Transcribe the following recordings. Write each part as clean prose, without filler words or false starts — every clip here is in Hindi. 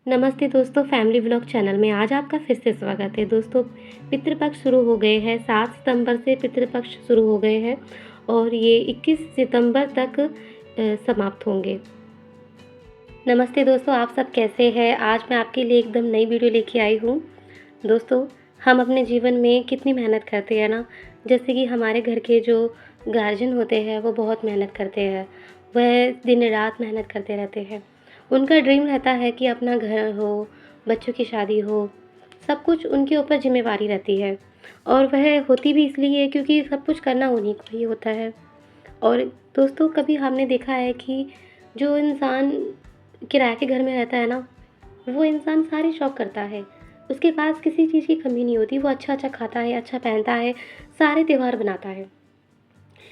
नमस्ते दोस्तों, फैमिली व्लॉग चैनल में आज आपका फिर से स्वागत है। दोस्तों, पितृपक्ष शुरू हो गए हैं। 7 सितंबर से पितृपक्ष शुरू हो गए हैं और ये 21 सितंबर तक समाप्त होंगे। नमस्ते दोस्तों, आप सब कैसे हैं? आज मैं आपके लिए एकदम नई वीडियो लेके आई हूँ। दोस्तों, हम अपने जीवन में कितनी मेहनत करते हैं ना, जैसे कि हमारे घर के जो गार्जियन होते हैं वो बहुत मेहनत करते हैं। वह दिन-रात मेहनत करते रहते हैं। उनका ड्रीम रहता है कि अपना घर हो, बच्चों की शादी हो, सब कुछ उनके ऊपर ज़िम्मेवारी रहती है और वह होती भी इसलिए क्योंकि सब कुछ करना उन्हीं को ही होता है। और दोस्तों, कभी हमने देखा है कि जो इंसान किराए के घर में रहता है ना, वो इंसान सारे शौक करता है। उसके पास किसी चीज़ की कमी नहीं होती, वो अच्छा-अच्छा खाता है, अच्छा पहनता है, सारे त्योहार मनाता है।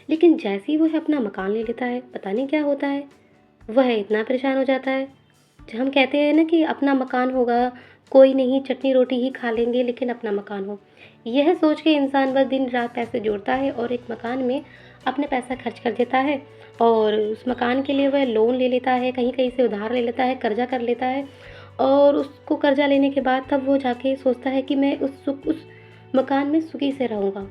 लेकिन जैसे ही वह अपना मकान ले लेता है, पता नहीं क्या होता है, वह इतना परेशान हो जाता है। हम कहते हैं ना कि अपना मकान होगा, कोई नहीं, चटनी रोटी ही खा लेंगे लेकिन अपना मकान हो। यह सोच के इंसान बस दिन-रात पैसे जोड़ता है और एक मकान में अपना पैसा खर्च कर देता है और उस मकान के लिए वह लोन ले लेता है, कहीं-कहीं से उधार ले लेता है, कर्ज़ा कर लेता है और उसको कर्ज़ा लेने के बाद तब वो जाके सोचता है कि मैं उस मकान में सुखी से रहूँगा।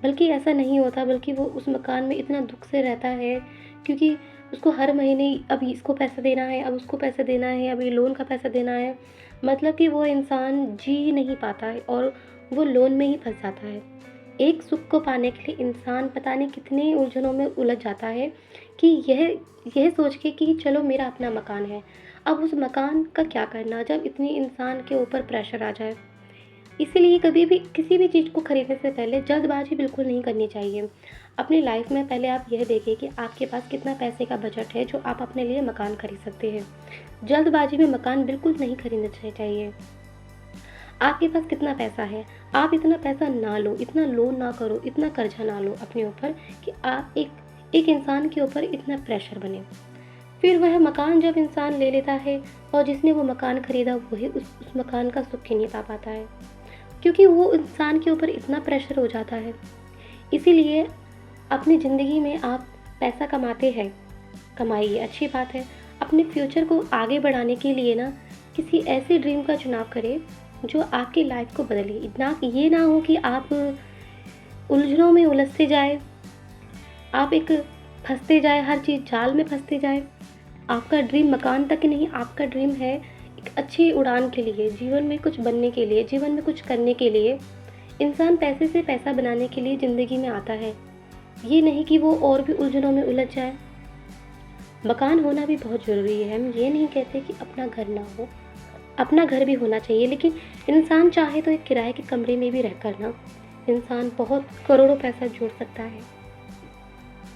बल्कि ऐसा नहीं होता, बल्कि वो उस मकान में इतना दुःख से रहता है क्योंकि उसको हर महीने अब इसको पैसा देना है, अब उसको पैसा देना है, अब ये लोन का पैसा देना है। मतलब कि वो इंसान जी ही नहीं पाता है और वो लोन में ही फँस जाता है। एक सुख को पाने के लिए इंसान पता नहीं कितनी उलझनों में उलझ जाता है कि यह सोच के कि चलो मेरा अपना मकान है। अब उस मकान का क्या करना जब इतनी इंसान के ऊपर प्रेशर आ जाए। इसीलिए कभी भी किसी भी चीज़ को खरीदने से पहले जल्दबाज़ी बिल्कुल नहीं करनी चाहिए। अपनी लाइफ़ में पहले आप यह देखिए कि आपके पास कितना पैसे का बजट है जो आप अपने लिए मकान खरीद सकते हैं। जल्दबाज़ी में मकान बिल्कुल नहीं खरीदना चाहिए। आपके पास कितना पैसा है, आप इतना पैसा ना लो, इतना लोन ना करो, इतना कर्ज़ा ना लो अपने ऊपर कि आप एक इंसान के ऊपर इतना प्रेशर बने। फिर वह मकान जब इंसान ले लेता है और जिसने वो मकान खरीदा वही उस मकान का सुख ही नहीं पा पाता है। क्योंकि वो इंसान के ऊपर इतना प्रेशर हो जाता है। इसीलिए अपनी ज़िंदगी में आप पैसा कमाते हैं, कमाइए, अच्छी बात है। अपने फ्यूचर को आगे बढ़ाने के लिए ना किसी ऐसे ड्रीम का चुनाव करें जो आपकी लाइफ़ को बदले। ना ये ना हो कि आप उलझनों में उलझते जाएँ, आप एक फँसते जाएँ, हर चीज़ जाल में फँसते जाएँ। आपका ड्रीम मकान तक नहीं, आपका ड्रीम है एक अच्छी उड़ान के लिए, जीवन में कुछ बनने के लिए, जीवन में कुछ करने के लिए। इंसान पैसे से पैसा बनाने के लिए ज़िंदगी में आता है। ये नहीं कि वो और भी उलझनों में उलझ जाए। मकान होना भी बहुत ज़रूरी है। हम ये नहीं कहते कि अपना घर ना हो, अपना घर भी होना चाहिए, लेकिन इंसान चाहे तो एक किराए के कमरे में भी रहकर ना, इंसान बहुत करोड़ों पैसा जोड़ सकता है।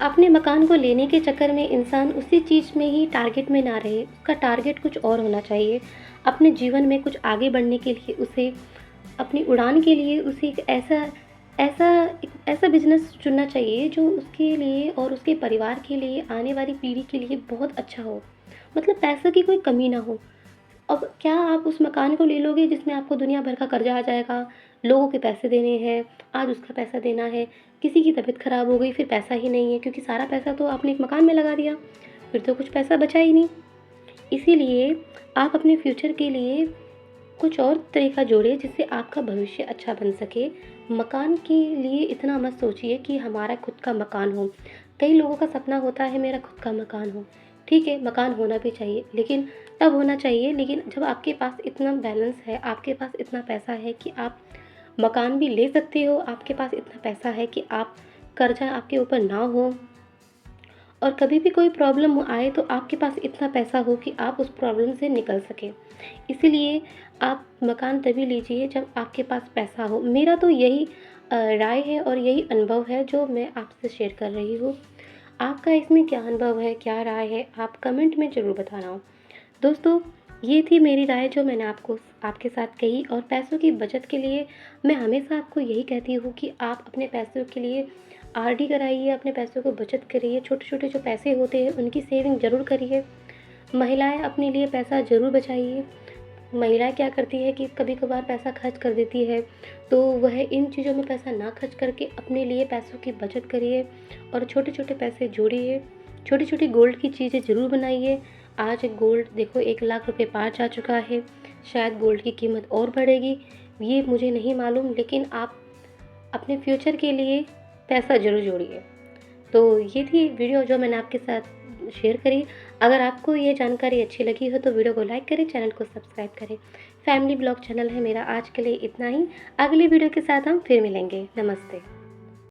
अपने मकान को लेने के चक्कर में इंसान उसी चीज़ में ही टारगेट में ना रहे, उसका टारगेट कुछ और होना चाहिए। अपने जीवन में कुछ आगे बढ़ने के लिए उसे अपनी उड़ान के लिए उसे ऐसा एक ऐसा बिज़नेस चुनना चाहिए जो उसके लिए और उसके परिवार के लिए, आने वाली पीढ़ी के लिए बहुत अच्छा हो। मतलब पैसों की कोई कमी ना हो। अब क्या आप उस मकान को ले लोगे जिसमें आपको दुनिया भर का कर्जा आ जाएगा, लोगों के पैसे देने हैं, आज उसका पैसा देना है, किसी की तबीयत ख़राब हो गई फिर पैसा ही नहीं है क्योंकि सारा पैसा तो आपने एक मकान में लगा दिया, फिर तो कुछ पैसा बचा ही नहीं। इसीलिए आप अपने फ्यूचर के लिए कुछ और तरीका जोड़िए जिससे आपका भविष्य अच्छा बन सके। मकान के लिए इतना मत सोचिए कि हमारा खुद का मकान हो। कई लोगों का सपना होता है मेरा खुद का मकान हो। ठीक है, मकान होना भी चाहिए, लेकिन तब होना चाहिए लेकिन जब आपके पास इतना बैलेंस है, आपके पास इतना पैसा है कि आप मकान भी ले सकते हो, आपके पास इतना पैसा है कि आप कर्जा आपके ऊपर ना हो और कभी भी कोई प्रॉब्लम आए तो आपके पास इतना पैसा हो कि आप उस प्रॉब्लम से निकल सकें। इसीलिए आप मकान तभी लीजिए जब आपके पास पैसा हो। मेरा तो यही राय है और यही अनुभव है जो मैं आपसे शेयर कर रही हूँ। आपका इसमें क्या अनुभव है, क्या राय है, आप कमेंट में ज़रूर बताना। दोस्तों, ये थी मेरी राय जो मैंने आपको आपके साथ कही और पैसों की बचत के लिए मैं हमेशा आपको यही कहती हूँ कि आप अपने पैसों के लिए आरडी कराइए, अपने पैसों को बचत करिए, छोटे-छोटे जो पैसे होते हैं उनकी सेविंग ज़रूर करिए। महिलाएँ अपने लिए पैसा ज़रूर बचाइए। महिलाएँ क्या करती है कि कभी-कभार पैसा खर्च कर देती है, तो वह इन चीज़ों में पैसा ना खर्च करके अपने लिए पैसों की बचत करिए और छोटे-छोटे पैसे जोड़िए। छोटी-छोटी गोल्ड की चीज़ें ज़रूर बनाइए आज गोल्ड देखो 1 लाख रुपए पार जा चुका है, शायद गोल्ड की कीमत और बढ़ेगी, ये मुझे नहीं मालूम, लेकिन आप अपने फ्यूचर के लिए पैसा ज़रूर जोड़िए। तो ये थी वीडियो जो मैंने आपके साथ शेयर करी। अगर आपको ये जानकारी अच्छी लगी हो तो वीडियो को लाइक करें, चैनल को सब्सक्राइब करें। फैमिली ब्लॉग चैनल है मेरा। आज के लिए इतना ही। अगली वीडियो के साथ हम फिर मिलेंगे। नमस्ते।